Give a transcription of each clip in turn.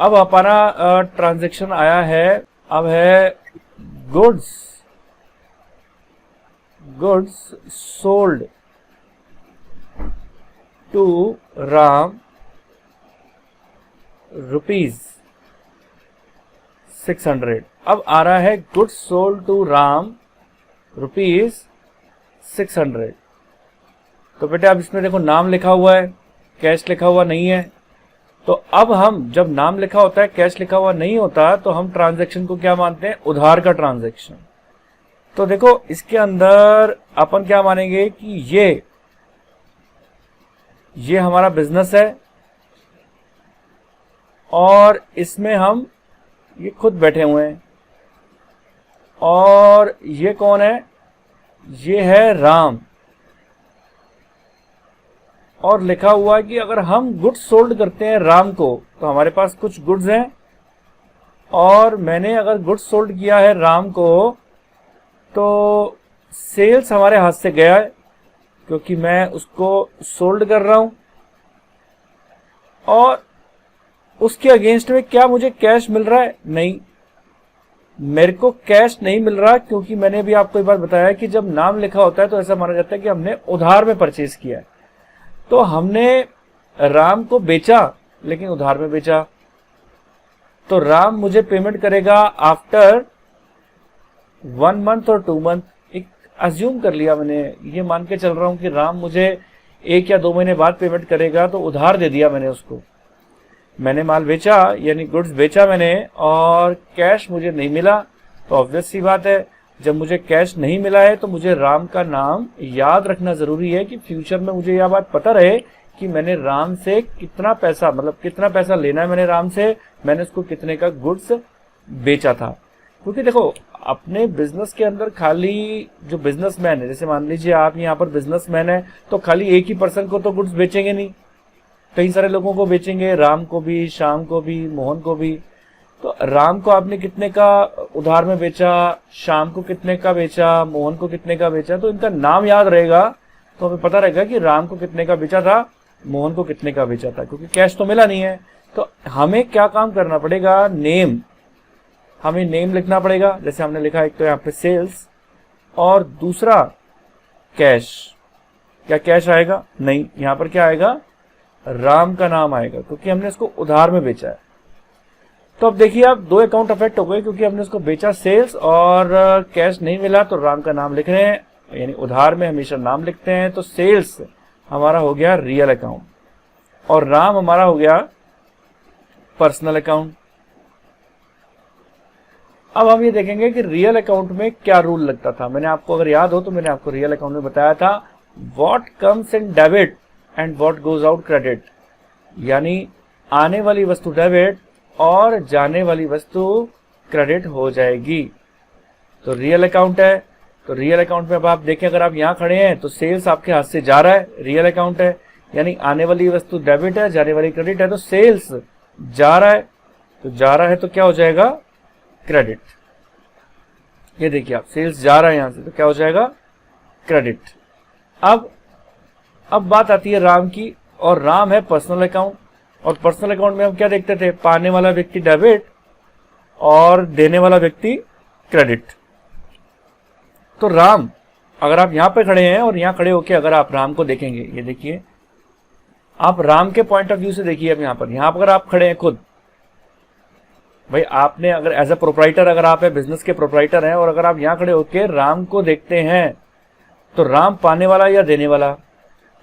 अब हमारा ट्रांजैक्शन आया है, अब है गुड्स सोल्ड टू राम ₹600। अब आ रहा है गुड्स सोल्ड टू राम ₹600। तो बेटे अब इसमें देखो नाम लिखा हुआ है, कैश लिखा हुआ नहीं है। तो अब हम जब नाम लिखा होता है, कैश लिखा हुआ नहीं होता, तो हम ट्रांजैक्शन को क्या मानते हैं? उधार का ट्रांजैक्शन। तो देखो इसके अंदर अपन क्या मानेंगे कि ये हमारा बिजनेस है और इसमें हम ये खुद बैठे हुए हैं, और ये कौन है? ये है राम। और लिखा हुआ है कि अगर हम गुड्स सोल्ड करते हैं राम को, तो हमारे पास कुछ गुड्स हैं, और मैंने अगर गुड्स सोल्ड किया है राम को, तो सेल्स हमारे हाथ से गया है क्योंकि मैं उसको सोल्ड कर रहा हूं, और उसके अगेंस्ट में क्या मुझे कैश मिल रहा है? नहीं, मेरे को कैश नहीं मिल रहा, क्योंकि मैंने भी आपको एक बात बताया कि जब नाम लिखा होता है तो ऐसा माना जाता है कि हमने उधार में परचेज किया है। तो हमने राम को बेचा, लेकिन उधार में बेचा, तो राम मुझे पेमेंट करेगा आफ्टर 1 मंथ और 2 मंथ। एक अज्यूम कर लिया मैंने, ये मान के चल रहा हूं कि राम मुझे 1 या 2 महीने बाद पेमेंट करेगा, तो उधार दे दिया मैंने उसको। मैंने माल बेचा, यानी गुड्स बेचा मैंने, और कैश मुझे नहीं मिला। तो ऑब्वियस सी बात है, जब मुझे कैश नहीं मिला है तो मुझे राम का नाम याद रखना जरूरी है कि फ्यूचर में मुझे यह बात पता रहे कि मैंने राम से कितना पैसा, मतलब कितना पैसा लेना है मैंने राम से, मैंने उसको कितने का गुड्स बेचा था। क्योंकि देखो अपने बिजनेस के अंदर खाली जो बिजनेसमैन है, जैसे मान लीजिए आप यहाँ पर बिजनेसमैन है, तो खाली एक ही पर्सन को तो गुड्स बेचेंगे नहीं, कई सारे लोगों को बेचेंगे, राम को भी, श्याम को भी, मोहन को भी। तो राम को आपने कितने का उधार में बेचा, श्याम को कितने का बेचा, मोहन को कितने का बेचा, तो इनका नाम याद रहेगा, तो हमें पता रहेगा कि राम को कितने का बेचा था, मोहन को कितने का बेचा था, क्योंकि कैश तो मिला नहीं है। तो हमें क्या काम करना पड़ेगा? हमें नेम लिखना पड़ेगा। जैसे हमने लिखा एक तो यहाँ पे सेल्स, और दूसरा कैश। क्या कैश आएगा? नहीं, यहाँ पर क्या आएगा? राम का नाम आएगा, क्योंकि हमने इसको उधार में बेचा है। तो अब देखिए आप 2 अकाउंट अफेक्ट हो गए, क्योंकि हमने उसको बेचा सेल्स और कैश नहीं मिला, तो राम का नाम लिख रहे हैं, यानी उधार में हमेशा नाम लिखते हैं। तो सेल्स हमारा हो गया रियल अकाउंट, और राम हमारा हो गया पर्सनल अकाउंट। अब हम ये देखेंगे कि रियल अकाउंट में क्या रूल लगता था। मैंने आपको अगर याद हो तो मैंने आपको रियल अकाउंट में बताया था, what comes in debit and what goes out credit, यानी आने वाली वस्तु डेबिट और जाने वाली वस्तु क्रेडिट हो जाएगी। तो रियल अकाउंट है, तो रियल अकाउंट में अब आप देखें, अगर आप यहां खड़े हैं तो सेल्स आपके हाथ से जा रहा है, रियल अकाउंट है, यानी आने वाली वस्तु डेबिट है, जाने वाली क्रेडिट है, तो सेल्स जा रहा है, तो जा रहा है तो क्या हो जाएगा? क्रेडिट। ये देखिए आप, सेल्स जा रहा है यहां से, तो क्या हो जाएगा? क्रेडिट। अब बात आती है राम की, और राम है पर्सनल अकाउंट, और पर्सनल अकाउंट में हम क्या देखते थे? पाने वाला व्यक्ति डेबिट और देने वाला व्यक्ति क्रेडिट। तो राम, अगर आप यहां पे खड़े हैं और यहां खड़े होके अगर आप राम को देखेंगे, ये देखिए आप राम के पॉइंट ऑफ व्यू से देखिए। अब यहां पर आप खड़े हैं खुद, भाई आपने अगर एज अ प्रोप्राइटर, अगर आप बिजनेस के प्रोप्राइटर हैं, और अगर आप यहां खड़े होके राम को देखते हैं, तो राम पाने वाला या देने वाला?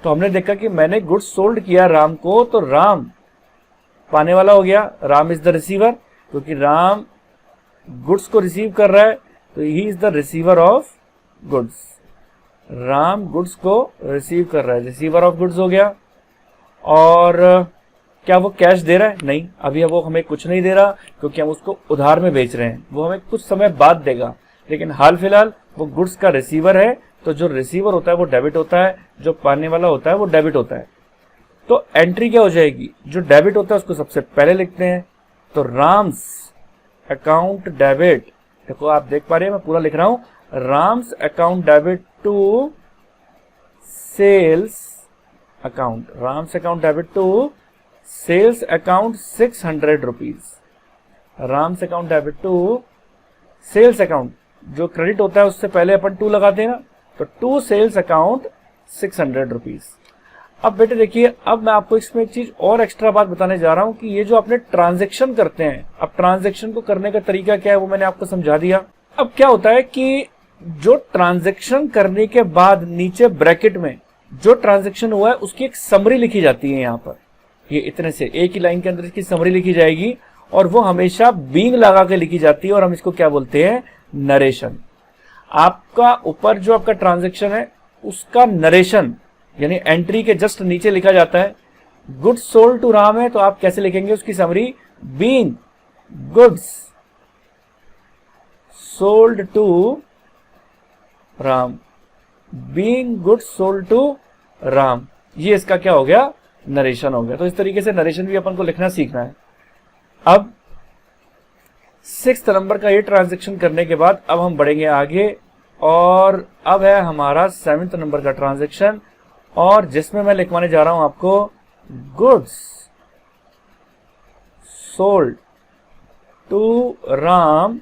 तो हमने देखा कि मैंने गुड्स सोल्ड किया राम को, तो राम पाने वाला हो गया, राम इज द रिसीवर, क्योंकि राम गुड्स को रिसीव कर रहा है, तो he is the receiver of goods. Ram goods को रिसीव कर रहा है, रिसीवर ऑफ गुड्स हो गया। और क्या वो कैश दे रहा है? नहीं, अभी वो हमें कुछ नहीं दे रहा, क्योंकि हम उसको उधार में बेच रहे हैं, वो हमें कुछ समय बाद देगा, लेकिन हाल फिलहाल वो गुड्स का रिसीवर है। तो जो रिसीवर होता है वो डेबिट होता है, जो पाने वाला होता है वो डेबिट होता है। तो एंट्री क्या हो जाएगी? जो डेबिट होता है उसको सबसे पहले लिखते हैं, तो राम्स अकाउंट डेबिट। देखो आप देख पा रहे हैं, मैं पूरा लिख रहा हूं, Ram's account debit to sales account, Ram's account debit to sales account 600 rupees, Ram से account debit to sales account, जो क्रेडिट होता है उससे पहले अपन 2 लगाते हैं ना, तो टू सेल्स अकाउंट 600 रुपीज। अब बेटे देखिए, अब मैं आपको इसमें एक चीज और एक्स्ट्रा बात बताने जा रहा हूं कि ये जो आपने ट्रांजैक्शन करते हैं, अब ट्रांजैक्शन को करने का तरीका क्या है वो मैंने आपको समझा दिया। अब क्या होता है कि जो ट्रांजैक्शन करने के बाद नीचे ब्रैकेट में जो ट्रांजैक्शन हुआ है उसकी एक समरी लिखी जाती है। यहाँ पर ये इतने से एक ही लाइन के अंदर इसकी समरी लिखी जाएगी और वो हमेशा बीइंग लगा के लिखी जाती है और हम इसको क्या बोलते हैं, नरेशन। आपका ऊपर जो आपका ट्रांजैक्शन है उसका नरेशन यानी एंट्री के जस्ट नीचे लिखा जाता है। गुड्स सोल्ड टू राम है तो आप कैसे लिखेंगे उसकी summary, being goods sold to Ram, being goods sold to Ram, ये इसका क्या हो गया, नरेशन हो गया। तो इस तरीके से नरेशन भी अपन को लिखना सीखना है। अब 6 नंबर का ये ट्रांजैक्शन करने के बाद अब हम बढ़ेंगे आगे और अब है हमारा 7 नंबर का ट्रांजैक्शन और जिसमें मैं लिखवाने जा रहा हूं आपको goods sold to Ram,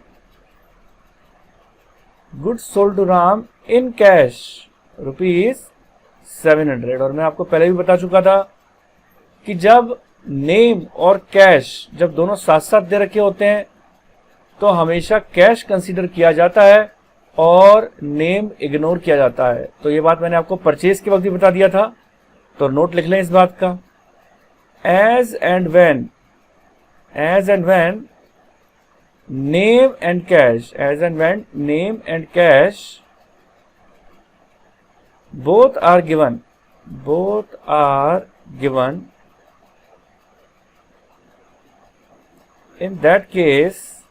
goods sold to Ram in cash ₹700। और मैं आपको पहले भी बता चुका था कि जब नेम और कैश जब दोनों साथ साथ दे रखे होते हैं तो हमेशा कैश कंसीडर किया जाता है और नेम इग्नोर किया जाता है। तो ये बात मैंने आपको परचेज के वक्त भी बता दिया था, तो नोट लिख लें इस बात का। As and when name and cash, as and when name and cash both are given in that case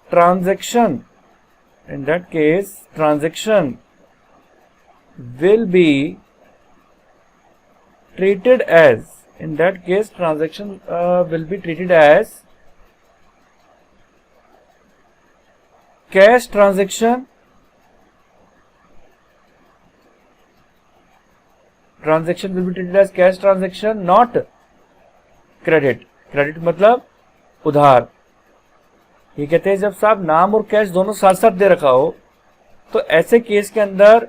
transaction will be treated as cash transaction will be treated as cash transaction, not credit मतलब उधार। ये कहते हैं जब साहब नाम और cash दोनों साथ साथ दे रखा हो तो ऐसे केस के अंदर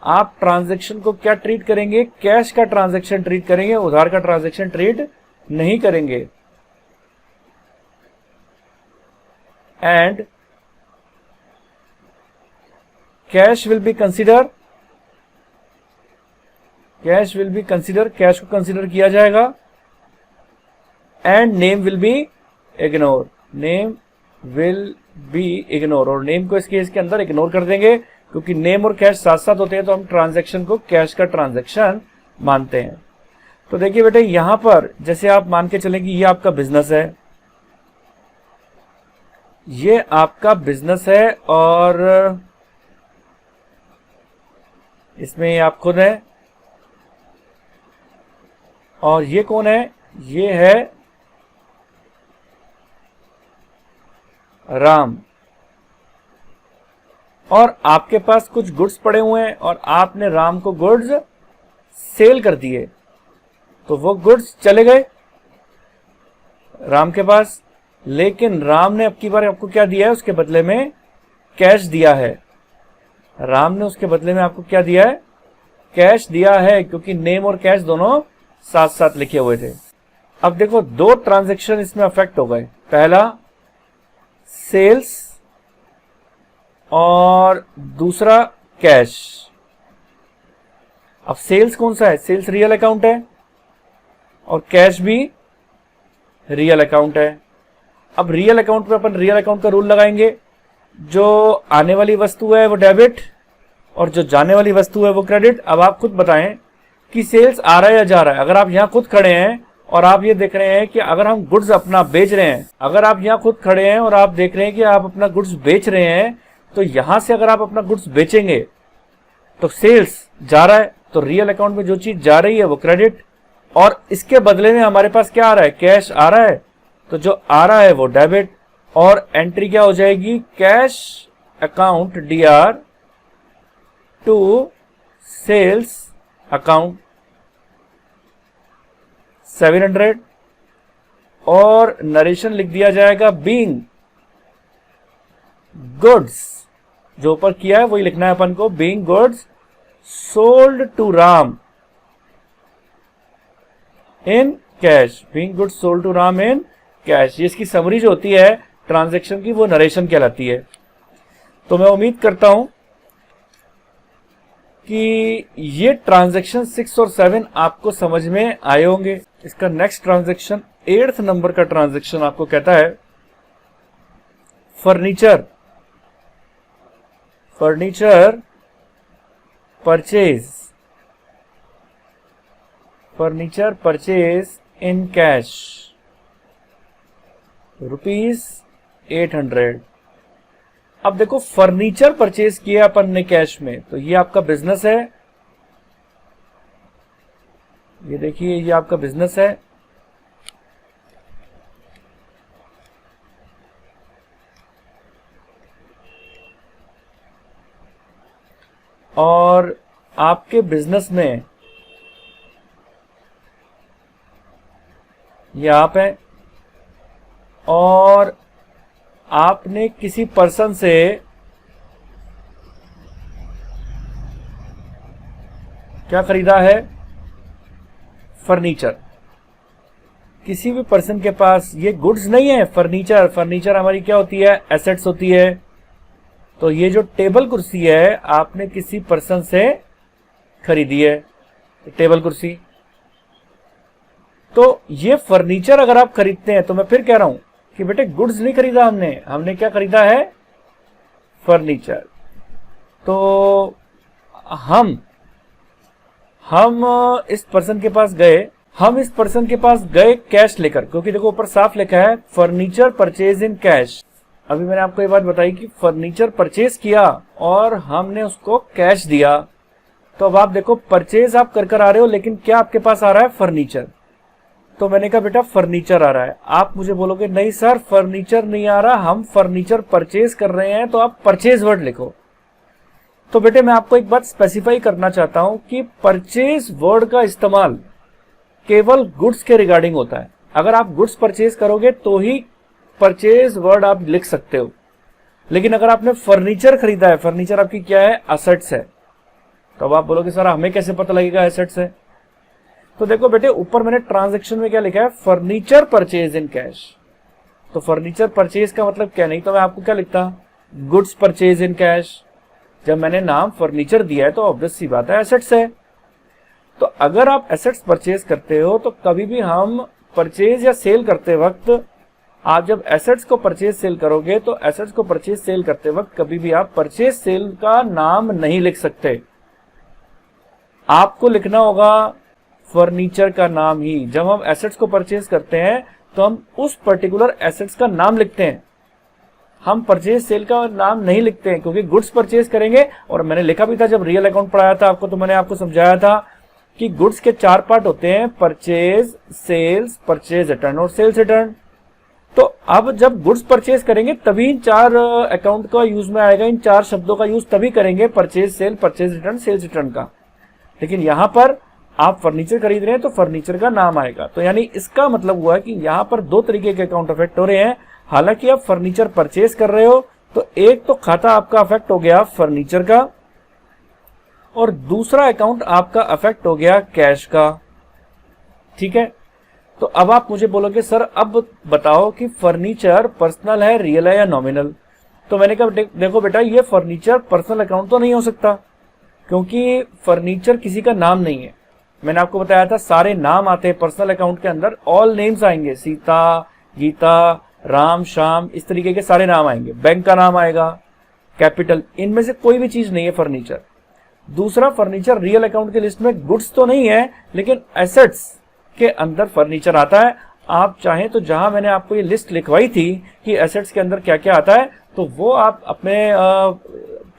आप ट्रांजैक्शन को क्या ट्रीट करेंगे, कैश का ट्रांजैक्शन ट्रीट करेंगे, उधार का ट्रांजैक्शन ट्रीट नहीं करेंगे। And cash will be consider, cash को कंसीडर किया जाएगा। And name will be ignore, और नेम को इस केस के अंदर इग्नोर कर देंगे क्योंकि नेम और कैश साथ साथ होते हैं तो हम ट्रांजैक्शन को कैश का ट्रांजैक्शन मानते हैं। तो देखिए बेटे यहां पर जैसे आप मान के चलें कि ये आपका बिजनेस है, ये आपका बिजनेस है और इसमें आप खुद हैं और ये कौन है, ये है राम। और आपके पास कुछ गुड्स पड़े हुए हैं और आपने राम को गुड्स सेल कर दिए, तो वो गुड्स चले गए राम के पास, लेकिन राम ने अब की बार आपको क्या दिया है, उसके बदले में कैश दिया है। राम ने उसके बदले में आपको क्या दिया है, कैश दिया है, क्योंकि नेम और कैश दोनों साथ साथ लिखे हुए थे। अब देखो 2 ट्रांजैक्शन इसमें अफेक्ट हो गए, पहला सेल्स और दूसरा कैश। अब सेल्स कौन सा है, सेल्स रियल अकाउंट है और कैश भी रियल अकाउंट है। अब रियल अकाउंट पे अपन रियल अकाउंट का रूल लगाएंगे, जो आने वाली वस्तु है वो डेबिट और जो जाने वाली वस्तु है वो क्रेडिट। अब आप खुद बताएं कि सेल्स आ रहा है या जा रहा है। अगर आप यहां खुद खड़े हैं और आप ये देख रहे हैं कि अगर हम गुड्स अपना बेच रहे हैं, अगर आप यहां खुद खड़े हैं और आप देख रहे हैं कि आप अपना गुड्स बेच रहे हैं, तो यहां से अगर आप अपना गुड्स बेचेंगे तो सेल्स जा रहा है, तो रियल अकाउंट में जो चीज जा रही है वो क्रेडिट, और इसके बदले में हमारे पास क्या आ रहा है, कैश आ रहा है, तो जो आ रहा है वो डेबिट। और एंट्री क्या हो जाएगी, cash account DR to sales account. 700 और नरेशन लिख दिया जाएगा बीइंग गुड्स, जो ऊपर किया है वही लिखना है अपन को, being goods sold to Ram in cash, being goods sold to Ram in cash. ये इसकी समरी जो होती है ट्रांजैक्शन की वो नरेशन कहलाती है। तो मैं उम्मीद करता हूं कि ये ट्रांजैक्शन 6 और 7 आपको समझ में आए होंगे। इसका नेक्स्ट ट्रांजैक्शन 8th नंबर का ट्रांजैक्शन आपको कहता है furniture, furniture purchase, furniture purchase in cash ₹800। अब देखो फर्नीचर परचेज किया अपन ने कैश में, तो ये आपका बिजनेस है, ये देखिए ये आपका बिजनेस है। और आपके बिजनेस में ये आप हैं और आपने किसी पर्सन से क्या खरीदा है, फर्नीचर। किसी भी पर्सन के पास ये गुड्स नहीं है, फर्नीचर, फर्नीचर हमारी क्या होती है, एसेट्स होती है। तो ये जो टेबल कुर्सी है आपने किसी पर्सन से खरीदी है, टेबल कुर्सी। तो ये फर्नीचर अगर आप खरीदते हैं तो मैं फिर कह रहा हूं कि बेटे गुड्स नहीं खरीदा हमने, हमने क्या खरीदा है, फर्नीचर। तो हम इस पर्सन के पास गए, हम इस पर्सन के पास गए कैश लेकर, क्योंकि देखो ऊपर साफ लिखा है फर्नीचर परचेज इन कैश। अभी मैंने आपको ये बात बताई कि फर्नीचर परचेज किया और हमने उसको कैश दिया। तो अब आप देखो परचेज आप कर आ रहे हो, लेकिन क्या आपके पास आ रहा है, फर्नीचर। तो मैंने कहा बेटा फर्नीचर आ रहा है। आप मुझे बोलोगे नहीं सर फर्नीचर नहीं आ रहा, हम फर्नीचर परचेज कर रहे हैं, तो आप परचेज वर्ड लिखो। तो बेटे मैं आपको एक बात स्पेसिफाई करना चाहता हूं कि परचेज वर्ड का इस्तेमाल केवल गुड्स के रिगार्डिंग होता है। अगर आप गुड्स परचेज करोगे तो ही परचेज वर्ड आप लिख सकते हो। लेकिन अगर आपने फर्नीचर खरीदा है, फर्नीचर आपकी क्या है, एसेट्स है, तो अब आप बोलोगे सर हमें कैसे पता लगेगा एसेट्स है। तो देखो बेटे ऊपर मैंने ट्रांजैक्शन में क्या लिखा है, फर्नीचर परचेज इन कैश। तो फर्नीचर परचेज का मतलब क्या, नहीं तो मैं आपको क्या लिखता, गुड्स परचेज इन कैश। जब मैंने नाम फर्नीचर दिया है तो ऑब्वियस सी बात है एसेट्स है। तो अगर आप एसेट्स परचेज करते हो तो कभी भी हम परचेज या सेल करते वक्त, आप जब एसेट्स को परचेज सेल करोगे तो एसेट्स को परचेज सेल करते वक्त कभी भी आप परचेज सेल का नाम नहीं लिख सकते। आपको लिखना होगा फर्नीचर का नाम ही। जब हम एसेट्स को परचेज करते हैं तो हम उस पर्टिकुलर एसेट्स का नाम लिखते हैं, हम परचेज सेल का नाम नहीं लिखते हैं, क्योंकि गुड्स परचेज करेंगे। और मैंने लिखा भी था जब रियल अकाउंट पढ़ाया था आपको, तो मैंने आपको समझाया था कि गुड्स के 4 पार्ट होते हैं, परचेज, सेल्स, परचेज रिटर्न और सेल्स रिटर्न। तो अब जब गुड्स परचेज करेंगे तभी इन 4 अकाउंट का यूज में आएगा, इन 4 शब्दों का यूज तभी करेंगे, purchase sale, purchase return, sales return का। लेकिन यहां पर आप फर्नीचर खरीद रहे हैं तो फर्नीचर का नाम आएगा। तो यानी इसका मतलब हुआ कि यहां पर 2 तरीके के अकाउंट अफेक्ट हो रहे हैं। हालांकि आप फर्नीचर परचेज कर रहे हो तो एक तो खाता आपका अफेक्ट हो गया फर्नीचर का, और दूसरा अकाउंट आपका अफेक्ट हो गया कैश का। ठीक है, तो अब आप मुझे बोलोगे सर अब बताओ कि फर्नीचर पर्सनल है, रियल है या नॉमिनल। तो मैंने कहा देखो बेटा ये फर्नीचर पर्सनल अकाउंट तो नहीं हो सकता, क्योंकि फर्नीचर किसी का नाम नहीं है। मैंने आपको बताया था सारे नाम आते हैं पर्सनल अकाउंट के अंदर, ऑल नेम्स आएंगे, सीता, गीता, राम, श्याम, इस तरीके के सारे नाम आएंगे। बैंक का नाम आएगा, कैपिटल, इनमें से कोई भी चीज नहीं है फर्नीचर। दूसरा, फर्नीचर रियल अकाउंट की लिस्ट में गुड्स तो नहीं है, लेकिन एसेट्स के अंदर फर्नीचर आता है। आप चाहें तो जहां मैंने आपको ये लिस्ट लिखवाई थी कि एसेट्स के अंदर क्या क्या आता है, तो वो आप अपने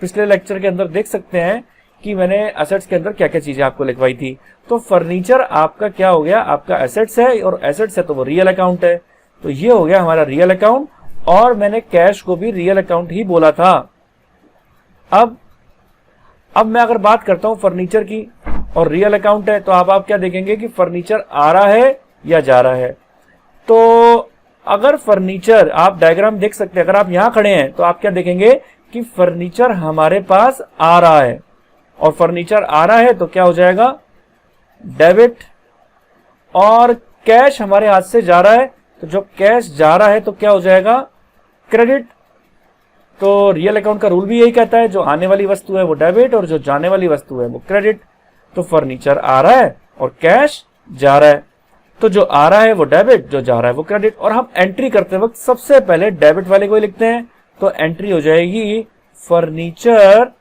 पिछले लेक्चर के अंदर देख सकते हैं कि मैंने एसेट्स के अंदर क्या क्या चीजें आपको लिखवाई थी। तो फर्नीचर आपका क्या हो गया, आपका एसेट्स है, और एसेट्स है तो वो रियल अकाउंट है। तो ये हो गया हमारा रियल अकाउंट, और मैंने कैश को भी रियल अकाउंट ही बोला था। अब मैं अगर बात करता हूं फर्नीचर की और रियल अकाउंट है, तो आप क्या देखेंगे कि फर्नीचर आ रहा है या जा रहा है। तो अगर फर्नीचर, आप डायग्राम देख सकते हैं, अगर आप यहां खड़े हैं तो आप क्या देखेंगे कि फर्नीचर हमारे पास आ रहा है, और फर्नीचर आ रहा है तो क्या हो जाएगा, डेबिट। और कैश हमारे हाथ से जा रहा है, तो जो कैश जा रहा है तो क्या हो जाएगा, क्रेडिट। तो रियल अकाउंट का रूल भी यही कहता है, जो आने वाली वस्तु है वो डेबिट और जो जाने वाली वस्तु है वो क्रेडिट। तो फर्नीचर आ रहा है और कैश जा रहा है, तो जो आ रहा है वो डेबिट, जो जा रहा है वो क्रेडिट। और हम एंट्री करते वक्त सबसे पहले डेबिट वाले को ही लिखते हैं, तो एंट्री हो जाएगी फर्नीचर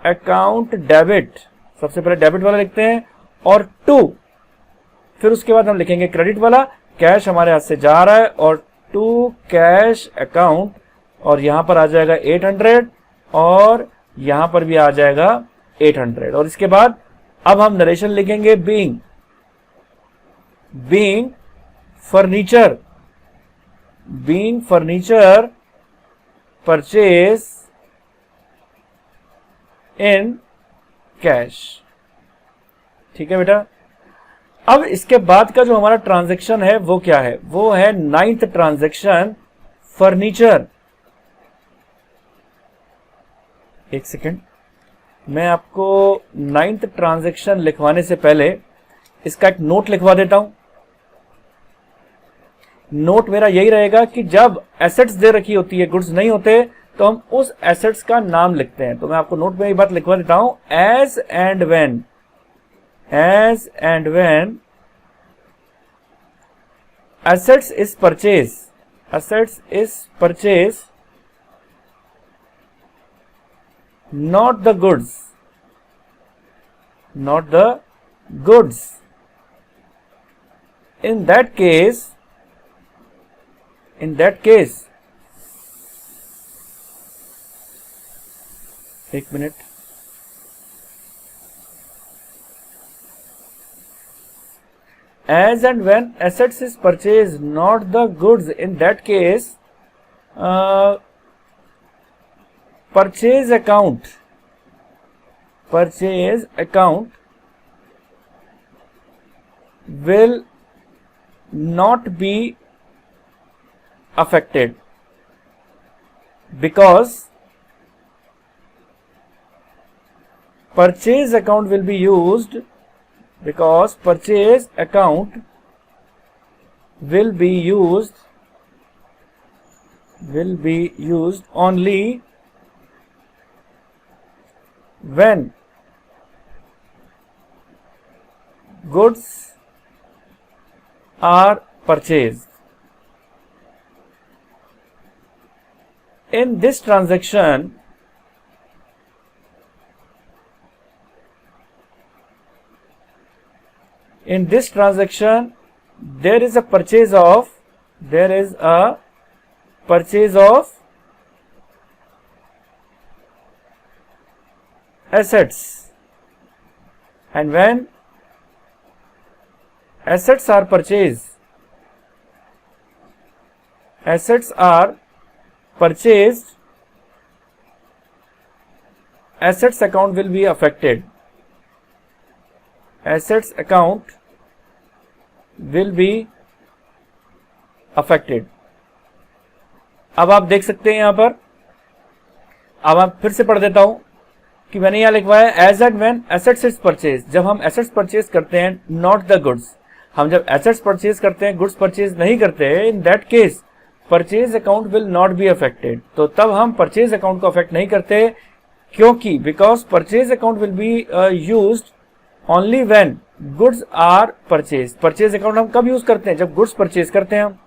अकाउंट डेबिट, सबसे पहले डेबिट वाला लिखते हैं, और टू, फिर उसके बाद हम लिखेंगे क्रेडिट वाला, कैश हमारे हाथ से जा रहा है और टू कैश अकाउंट, और यहां पर आ जाएगा 800 और यहां पर भी आ जाएगा 800। और इसके बाद अब हम नरेशन लिखेंगे being furniture purchase in cash. ठीक है बेटा। अब इसके बाद का जो हमारा ट्रांजैक्शन है वो क्या है, वो है 9th ट्रांजैक्शन फर्नीचर। एक सेकेंड, मैं आपको 9th ट्रांजैक्शन लिखवाने से पहले इसका एक नोट लिखवा देता हूं। नोट मेरा यही रहेगा कि जब एसेट्स दे रखी होती है, गुड्स नहीं होते, तो हम उस एसेट्स का नाम लिखते हैं। तो मैं आपको नोट में ये बात लिखवा देता हूं, as and when assets is purchase not the goods, in that case एक minute, as and when assets is purchased not the goods, in that case purchase account will not be affected, because purchase account will be used only when goods are purchased. In this transaction, there is a purchase of assets, and when assets are purchased, assets account will be affected. Assets account will be affected. अब आप देख सकते हैं यहां पर, अब आप फिर से पढ़ देता हूं कि मैंने यहां लिखवाया as and when assets is purchase, जब हम एसेट्स परचेज करते हैं, नॉट द गुड्स, हम जब एसेट्स परचेज करते हैं, गुड्स परचेज नहीं करते, in that case purchase account will not be affected. तो तब हम परचेज अकाउंट को अफेक्ट नहीं करते, क्योंकि because purchase account will be used only when goods are purchase. Purchase account हम कब यूज करते हैं, जब गुड्स परचेज करते हैं हम।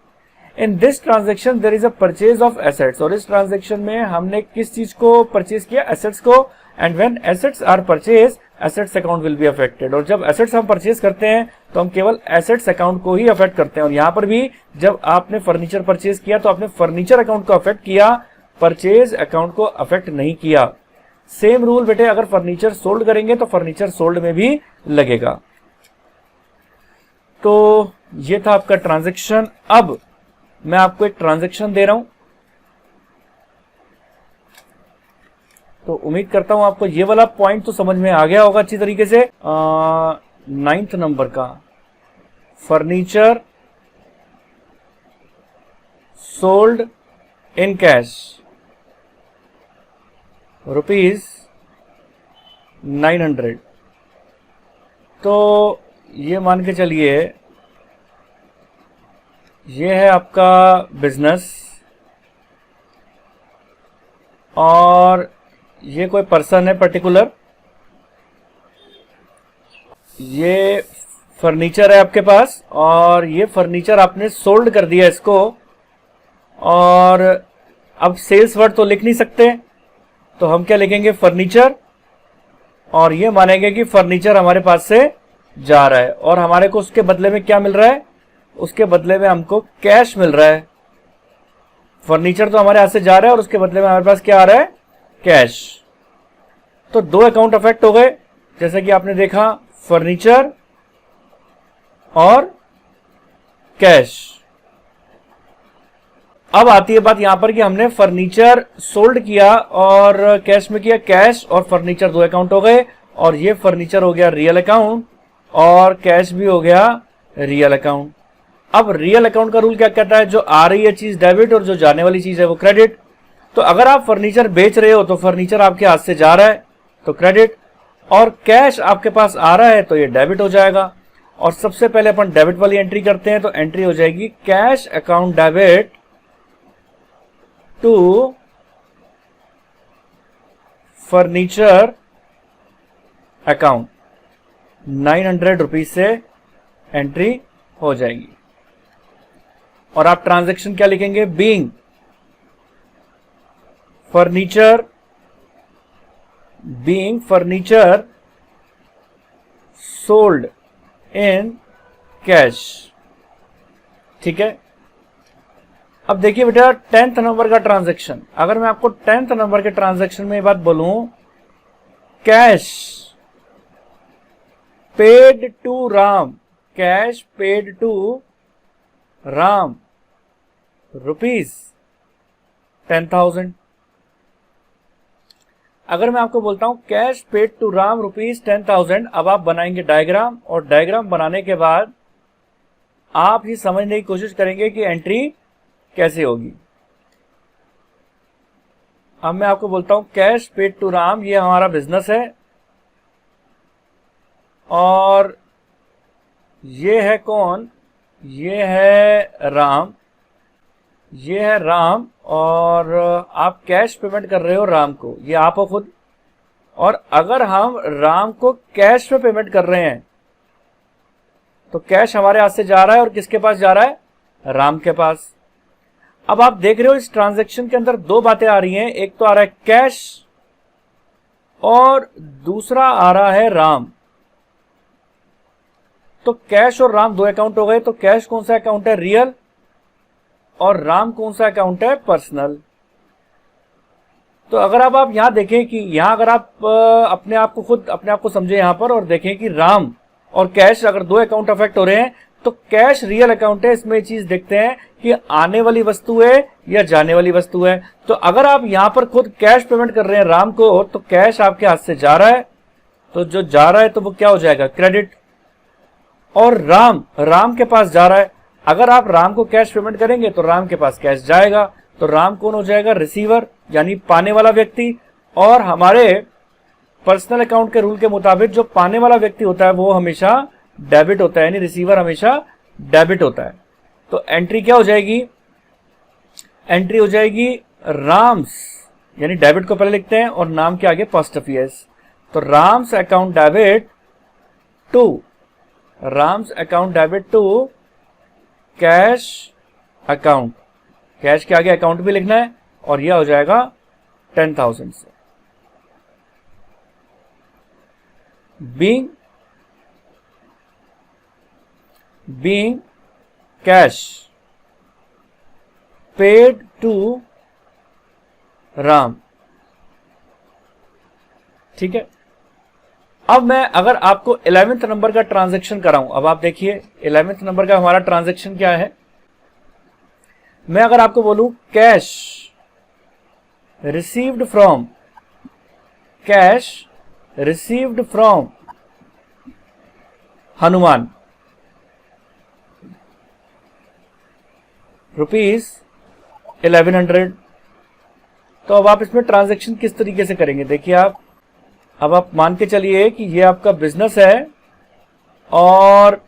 In this transaction there is a purchase of assets, और इस ट्रांजेक्शन में हमने किस चीज को परचेज किया, एसेट्स को। And when assets are purchase, assets account will be affected. और जब एसेट्स हम परचेज करते हैं तो हम केवल एसेट्स अकाउंट को ही अफेक्ट करते हैं। और यहां पर भी जब आपने फर्नीचर परचेज किया तो आपने फर्नीचर अकाउंट को अफेक्ट किया, परचेज अकाउंट को अफेक्ट नहीं किया। सेम रूल बेटे, अगर फर्नीचर सोल्ड करेंगे तो फर्नीचर सोल्ड में भी लगेगा। तो ये था आपका ट्रांजैक्शन। अब मैं आपको एक ट्रांजैक्शन दे रहा हूं, तो उम्मीद करता हूं आपको ये वाला पॉइंट तो समझ में आ गया होगा अच्छी तरीके से। 9th नंबर का फर्नीचर सोल्ड इन कैश ₹900। तो ये मान के चलिए ये है आपका बिजनेस और ये कोई पर्सन है पर्टिकुलर, ये फर्नीचर है आपके पास और ये फर्नीचर आपने सोल्ड कर दिया इसको, और अब सेल्स वर्ड तो लिख नहीं सकते तो हम क्या लिखेंगे, फर्नीचर, और ये मानेंगे कि फर्नीचर हमारे पास से जा रहा है और हमारे को उसके बदले में क्या मिल रहा है, उसके बदले में हमको कैश मिल रहा है। फर्नीचर तो हमारे हाथ से जा रहा है और उसके बदले में हमारे पास क्या आ रहा है, कैश। तो दो अकाउंट अफेक्ट हो गए, जैसे कि आपने देखा फर्नीचर और कैश। अब आती है बात यहां पर कि हमने फर्नीचर सोल्ड किया और कैश में किया, कैश और फर्नीचर दो अकाउंट हो गए और ये फर्नीचर हो गया रियल अकाउंट और कैश भी हो गया रियल अकाउंट। अब रियल अकाउंट का रूल क्या कहता है, जो आ रही है चीज डेबिट और जो जाने वाली चीज है वो क्रेडिट। तो अगर आप फर्नीचर बेच रहे हो तो फर्नीचर आपके हाथ से जा रहा है तो क्रेडिट, और कैश आपके पास आ रहा है तो ये डेबिट हो जाएगा। और सबसे पहले अपन डेबिट वाली एंट्री करते हैं, तो एंट्री हो जाएगी cash account debit to furniture account, ₹900 से एंट्री हो जाएगी। और आप ट्रांजैक्शन क्या लिखेंगे, being furniture sold in cash. ठीक है। अब देखिए बेटा 10th नंबर का ट्रांजैक्शन, अगर मैं आपको 10th नंबर के ट्रांजैक्शन में ये बात बोलूं, cash paid to Ram, cash paid to Ram ₹10,000। अगर मैं आपको बोलता हूं कैश पेड टू राम ₹10,000, अब आप बनाएंगे डायग्राम और डायग्राम बनाने के बाद आप ही समझने की कोशिश करेंगे कि एंट्री कैसे होगी। अब मैं आपको बोलता हूं कैश पेड टू राम, ये हमारा बिजनेस है और ये है कौन, ये है राम, ये है राम और आप कैश पेमेंट कर रहे हो राम को, ये आप हो खुद। और अगर हम राम को कैश में पेमेंट कर रहे हैं तो कैश हमारे हाथ से जा रहा है और किसके पास जा रहा है, राम के पास। अब आप देख रहे हो इस ट्रांजैक्शन के अंदर दो बातें आ रही हैं, एक तो आ रहा है कैश और दूसरा आ रहा है राम। तो कैश और राम दो अकाउंट हो गए, तो कैश कौन सा अकाउंट है, रियल, और राम कौन सा अकाउंट है, पर्सनल। तो अगर अब आप यहां देखें कि यहां अगर आप अपने आप को समझे यहां पर और देखें कि राम और कैश अगर दो अकाउंट अफेक्ट हो रहे हैं तो कैश रियल अकाउंट है, इसमें चीज देखते हैं कि आने वाली वस्तु है या जाने वाली वस्तु है। तो अगर आप यहां पर खुद कैश पेमेंट कर रहे हैं राम को तो कैश आपके हाथ से जा रहा है, तो जो जा रहा है तो वो क्या हो जाएगा, क्रेडिट। और राम के पास जा रहा है, अगर आप राम को कैश पेमेंट करेंगे तो राम के पास कैश जाएगा, तो राम कौन हो जाएगा, रिसीवर यानी पाने वाला व्यक्ति। और हमारे पर्सनल अकाउंट के रूल के मुताबिक जो पाने वाला व्यक्ति होता है वो हमेशा डेबिट होता है, यानी रिसीवर हमेशा डेबिट होता है। तो एंट्री क्या हो जाएगी, एंट्री हो जाएगी राम्स, यानी डेबिट को पहले लिखते हैं और नाम के आगे पोस्टफियस। तो Ram's account debit to cash account, cash के आगे अकाउंट भी लिखना है और यह हो जाएगा 10,000 से। being cash paid to Ram. ठीक है। अब मैं अगर आपको 11th नंबर का ट्रांजैक्शन कराऊं, अब आप देखिए 11th नंबर का हमारा ट्रांजैक्शन क्या है। मैं अगर आपको बोलूं कैश रिसीव्ड फ्रॉम हनुमान 1100। तो अब आप इसमें ट्रांजैक्शन किस तरीके से करेंगे, देखिए अब आप मान के चलिए कि ये आपका बिजनेस है और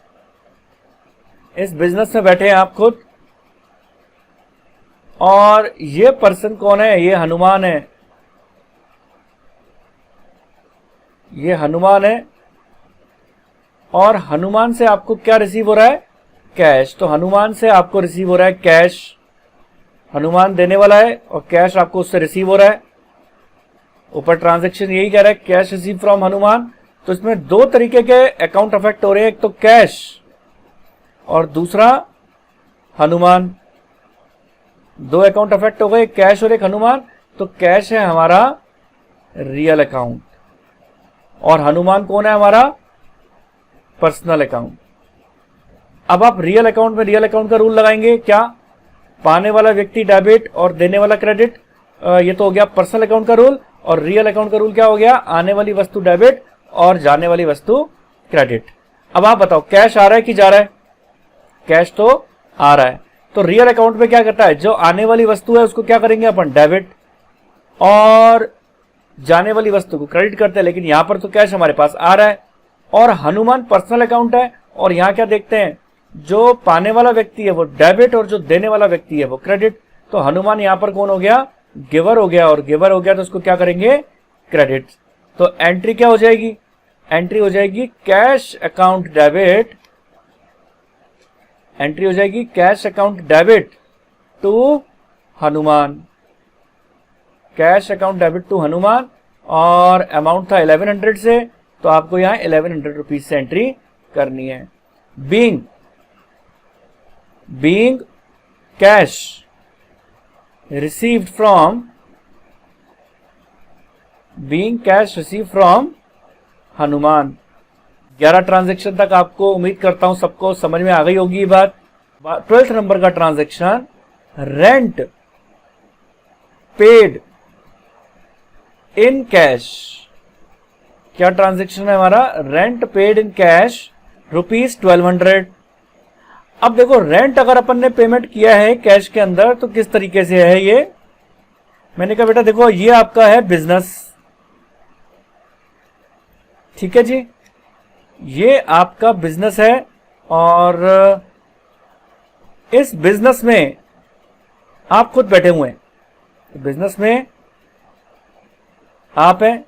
इस बिजनेस में बैठे हैं आप खुद, और ये पर्सन कौन है, ये हनुमान है, ये हनुमान है, और हनुमान से आपको क्या रिसीव हो रहा है, कैश। तो हनुमान से आपको रिसीव हो रहा है कैश, हनुमान देने वाला है और कैश आपको उससे रिसीव हो रहा है। ऊपर ट्रांजैक्शन यही कह रहा है, कैश रिसीव फ्रॉम हनुमान। तो इसमें दो तरीके के अकाउंट अफेक्ट हो रहे हैं, एक तो कैश और दूसरा हनुमान। दो अकाउंट अफेक्ट हो गए, कैश और एक हनुमान। तो कैश है हमारा रियल अकाउंट और हनुमान कौन है, हमारा पर्सनल अकाउंट। अब आप रियल अकाउंट में रियल अकाउंट का रूल लगाएंगे, क्या, पाने वाला व्यक्ति डेबिट और देने वाला क्रेडिट। ये तो हो गया पर्सनल अकाउंट का रूल। और रियल अकाउंट का रूल क्या हो गया, आने वाली वस्तु डेबिट और जाने वाली वस्तु क्रेडिट। अब आप बताओ कैश आ रहा है कि जा रहा है, कैश तो आ रहा है। तो रियल अकाउंट में क्या करता है, जो आने वाली वस्तु है उसको क्या करेंगे अपन, डेबिट, और जाने वाली वस्तु को क्रेडिट करते हैं। लेकिन यहां पर तो कैश हमारे पास आ रहा है। और हनुमान पर्सनल अकाउंट है, और यहां क्या देखते हैं, जो पाने वाला व्यक्ति है वो डेबिट और जो देने वाला व्यक्ति है वो क्रेडिट। तो हनुमान यहां पर कौन हो गया, गिवर हो गया, और गिवर हो गया तो उसको क्या करेंगे, क्रेडिट। तो एंट्री क्या हो जाएगी, एंट्री हो जाएगी कैश अकाउंट डेबिट, एंट्री हो जाएगी cash account debit to Hanuman, cash account debit to Hanuman. और अमाउंट था 1100 से, तो आपको यहां 1100 रुपीज से एंट्री करनी है। Being cash received from, being cash receive from Hanuman. 11 transaction तक आपको उम्मीद करता हूं सबको समझ में आ गई होगी ये बात। 12th नंबर का transaction, rent paid in cash. क्या ट्रांजैक्शन है हमारा, रेंट पेड इन कैश ₹1200। अब देखो रेंट अगर अपन ने पेमेंट किया है कैश के अंदर तो किस तरीके से है ये, मैंने कहा बेटा देखो ये आपका है बिजनेस, ठीक है जी, ये आपका बिजनेस है और इस बिजनेस में आप खुद बैठे हुए हैं, बिजनेस में आप हैं,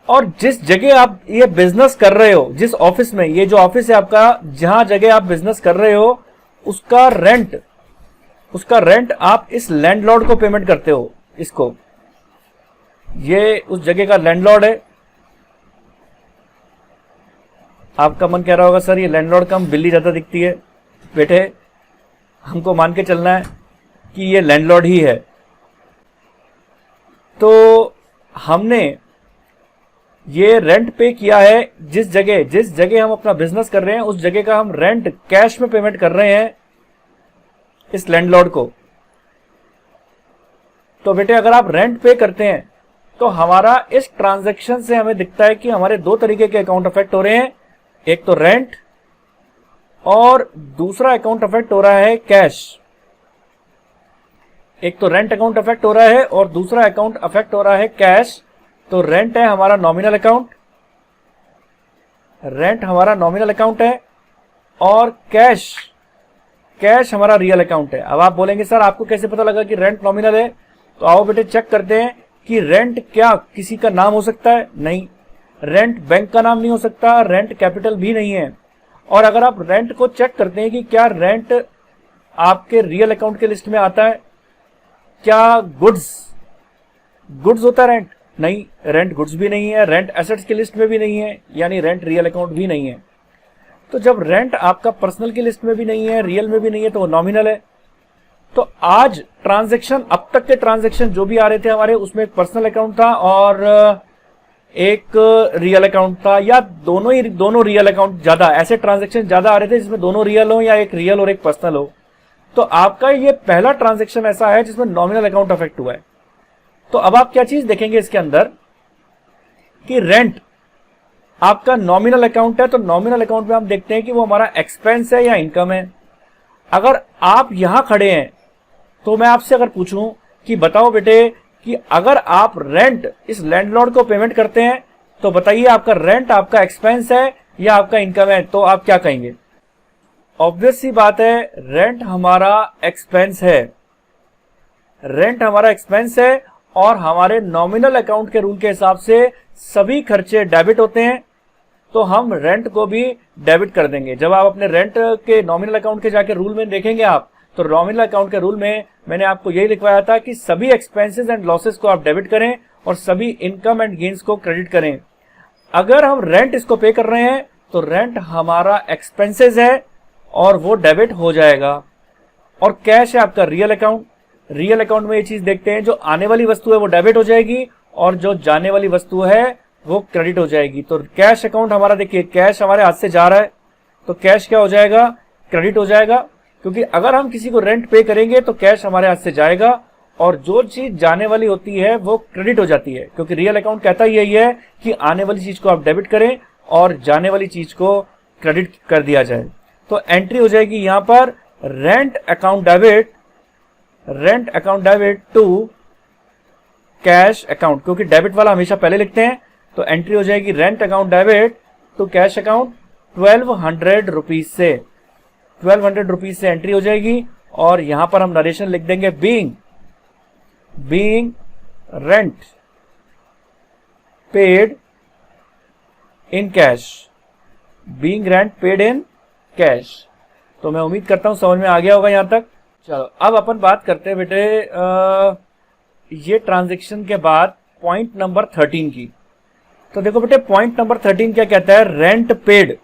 और जिस जगह आप ये बिजनेस कर रहे हो, जिस ऑफिस में, ये जो ऑफिस है आपका, जहां जगह आप बिजनेस कर रहे हो, उसका रेंट आप इस लैंडलॉर्ड को पेमेंट करते हो। इसको, ये उस जगह का लैंडलॉर्ड है। आपका मन कह रहा होगा सर ये लैंडलॉर्ड का हम बिल्ली ज्यादा दिखती है, बेटे हमको मान के चलना है कि ये लैंडलॉर्ड ही है। तो हमने ये रेंट पे किया है, जिस जगह हम अपना बिजनेस कर रहे हैं उस जगह का हम रेंट कैश में पेमेंट कर रहे हैं इस लैंडलॉर्ड को। तो बेटे अगर आप रेंट पे करते हैं तो हमारा इस ट्रांजैक्शन से हमें दिखता है कि हमारे दो तरीके के अकाउंट अफेक्ट हो रहे हैं, एक तो रेंट और दूसरा अकाउंट अफेक्ट हो रहा है कैश। एक तो रेंट अकाउंट अफेक्ट हो रहा है और दूसरा अकाउंट अफेक्ट हो रहा है कैश। तो रेंट है हमारा नॉमिनल अकाउंट, रेंट हमारा नॉमिनल अकाउंट है, और कैश हमारा रियल अकाउंट है। अब आप बोलेंगे सर आपको कैसे पता लगा कि रेंट नॉमिनल है, तो आओ बेटे चेक करते हैं कि रेंट क्या किसी का नाम हो सकता है, नहीं, रेंट बैंक का नाम नहीं हो सकता, रेंट कैपिटल भी नहीं है। और अगर आप रेंट को चेक करते हैं कि क्या रेंट आपके रियल अकाउंट के लिस्ट में आता है, क्या गुड्स होता है रेंट, नहीं, रेंट गुड्स भी नहीं है, रेंट एसेट्स की लिस्ट में भी नहीं है, यानी रेंट रियल अकाउंट भी नहीं है। तो जब रेंट आपका पर्सनल की लिस्ट में भी नहीं है, रियल में भी नहीं है, तो वो नॉमिनल है। तो आज ट्रांजैक्शन, अब तक के ट्रांजैक्शन जो भी आ रहे थे हमारे, उसमें एक पर्सनल अकाउंट था और एक रियल अकाउंट था, या दोनों रियल अकाउंट, ज्यादा ऐसे ट्रांजैक्शन ज्यादा आ रहे थे जिसमें दोनों रियल हो या एक रियल और एक पर्सनल हो। तो आपका ये पहला ट्रांजैक्शन ऐसा है जिसमें नॉमिनल अकाउंट अफेक्ट हुआ है। तो अब आप क्या चीज देखेंगे इसके अंदर कि रेंट आपका नॉमिनल अकाउंट है, तो नॉमिनल अकाउंट में हम देखते हैं कि वो हमारा एक्सपेंस है या इनकम है। अगर आप यहां खड़े हैं तो मैं आपसे अगर पूछूं कि बताओ बेटे कि अगर आप रेंट इस लैंडलॉर्ड को पेमेंट करते हैं तो बताइए आपका रेंट आपका एक्सपेंस है या आपका इनकम है, तो आप क्या कहेंगे? ऑब्वियस सी बात है, रेंट हमारा एक्सपेंस है। रेंट हमारा एक्सपेंस है और हमारे नॉमिनल अकाउंट के रूल के हिसाब से सभी खर्चे डेबिट होते हैं, तो हम रेंट को भी डेबिट कर देंगे। जब आप अपने रेंट के नॉमिनल अकाउंट के जाके रूल में देखेंगे आप, तो नॉमिनल अकाउंट के रूल में मैंने आपको यही लिखवाया था कि सभी एक्सपेंसेस एंड लॉसेस को आप डेबिट करें और सभी इनकम एंड गेन्स को क्रेडिट करें। अगर हम रेंट इसको पे कर रहे हैं तो रेंट हमारा एक्सपेंसेस है और वो डेबिट हो जाएगा। और कैश है आपका रियल अकाउंट। रियल अकाउंट में ये चीज देखते हैं, जो आने वाली वस्तु है वो डेबिट हो जाएगी और जो जाने वाली वस्तु है वो क्रेडिट हो जाएगी। तो कैश अकाउंट हमारा, देखिए कैश हमारे हाथ से जा रहा है तो कैश क्या हो जाएगा? क्रेडिट हो जाएगा, क्योंकि अगर हम किसी को रेंट पे करेंगे तो कैश हमारे हाथ से जाएगा और जो चीज जाने वाली होती है वो क्रेडिट हो जाती है, क्योंकि रियल अकाउंट कहता ही यही है कि आने वाली चीज को आप डेबिट करें और जाने वाली चीज को क्रेडिट कर दिया जाए। तो एंट्री हो जाएगी यहां पर rent account debit to cash account, क्योंकि डेबिट वाला हमेशा पहले लिखते हैं। तो एंट्री हो जाएगी rent account debit to cash account 1200 rupees से। 1200 रुपीज से एंट्री हो जाएगी और यहां पर हम नरेशन लिख देंगे being rent paid in cash. Being rent paid in cash. तो मैं उम्मीद करता हूं समझ में आ गया होगा यहां तक। चलो अब अपन बात करते हैं बेटे ये ट्रांजैक्शन के बाद पॉइंट नंबर 13 की। तो देखो बेटे पॉइंट नंबर 13 क्या कहता है? रेंट पेड,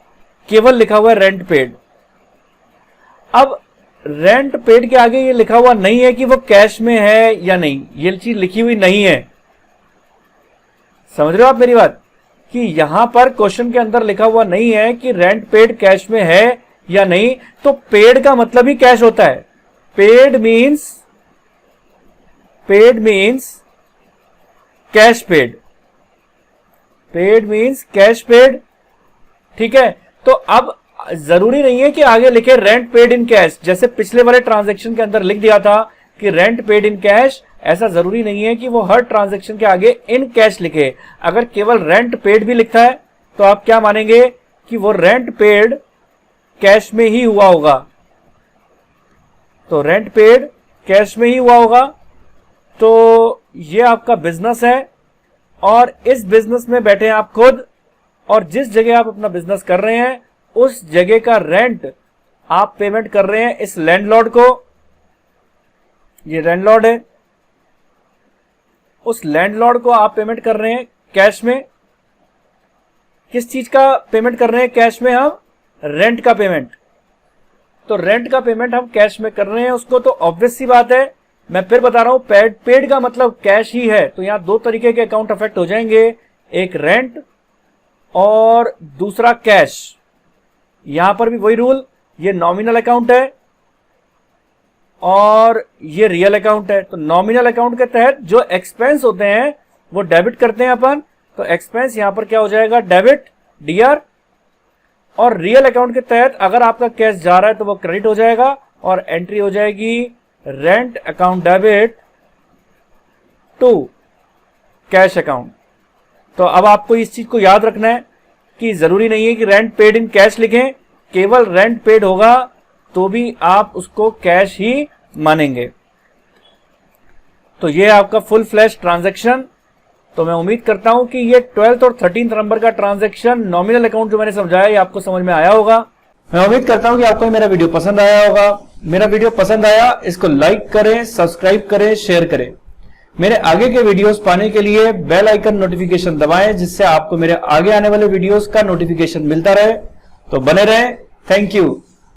केवल लिखा हुआ है रेंट पेड। अब रेंट पेड के आगे ये लिखा हुआ नहीं है कि वो कैश में है या नहीं, ये चीज लिखी हुई नहीं है। समझ रहे हो आप मेरी बात? कि यहां पर क्वेश्चन के अंदर लिखा हुआ नहीं है कि रेंट पेड कैश में है या नहीं। तो पेड का मतलब ही कैश होता है। Paid means cash paid. Paid means cash paid, ठीक है। तो अब जरूरी नहीं है कि आगे लिखे रेंट पेड इन कैश, जैसे पिछले वाले ट्रांजैक्शन के अंदर लिख दिया था कि रेंट पेड इन कैश। ऐसा जरूरी नहीं है कि वो हर ट्रांजैक्शन के आगे इन कैश लिखे। अगर केवल रेंट पेड भी लिखता है तो आप क्या मानेंगे कि वो रेंट पेड कैश में ही हुआ होगा। तो रेंट पेड कैश में ही हुआ होगा। तो ये आपका बिजनेस है और इस बिजनेस में बैठे हैं आप खुद, और जिस जगह आप अपना बिजनेस कर रहे हैं उस जगह का रेंट आप पेमेंट कर रहे हैं इस लैंडलॉर्ड को। ये लैंडलॉर्ड है, उस लैंडलॉर्ड को आप पेमेंट कर रहे हैं कैश में। किस चीज का पेमेंट कर रहे हैं कैश में? हम रेंट का पेमेंट। तो रेंट का पेमेंट हम कैश में कर रहे हैं उसको, तो ऑब्वियस सी बात है, मैं फिर बता रहा हूं पेड का मतलब कैश ही है। तो यहां दो तरीके के अकाउंट अफेक्ट हो जाएंगे, एक रेंट और दूसरा कैश। यहां पर भी वही रूल, ये नॉमिनल अकाउंट है और ये रियल अकाउंट है। तो नॉमिनल अकाउंट के तहत जो एक्सपेंस होते हैं वो डेबिट करते हैं अपन, तो एक्सपेंस यहां पर क्या हो जाएगा? Debit DR. और रियल अकाउंट के तहत अगर आपका कैश जा रहा है तो वो क्रेडिट हो जाएगा और एंट्री हो जाएगी rent account debit to cash account. तो अब आपको इस चीज को याद रखना है कि जरूरी नहीं है कि रेंट पेड इन कैश लिखें, केवल रेंट पेड होगा तो भी आप उसको कैश ही मानेंगे। तो ये आपका फुल फ्लैश ट्रांजैक्शन। तो मैं उम्मीद करता हूं कि ये 12th और 13th नंबर का ट्रांजैक्शन नॉमिनल अकाउंट जो मैंने समझाया ये आपको समझ में आया होगा। मैं उम्मीद करता हूं कि आपको मेरा वीडियो पसंद आया होगा। मेरा वीडियो पसंद आया इसको लाइक करें, सब्सक्राइब करें, शेयर करें। मेरे आगे के वीडियोस पाने के लिए बेल आइकन नोटिफिकेशन दबाएं, जिससे आपको मेरे आगे आने वाले वीडियोस का नोटिफिकेशन मिलता रहे। तो बने रहें। Thank you.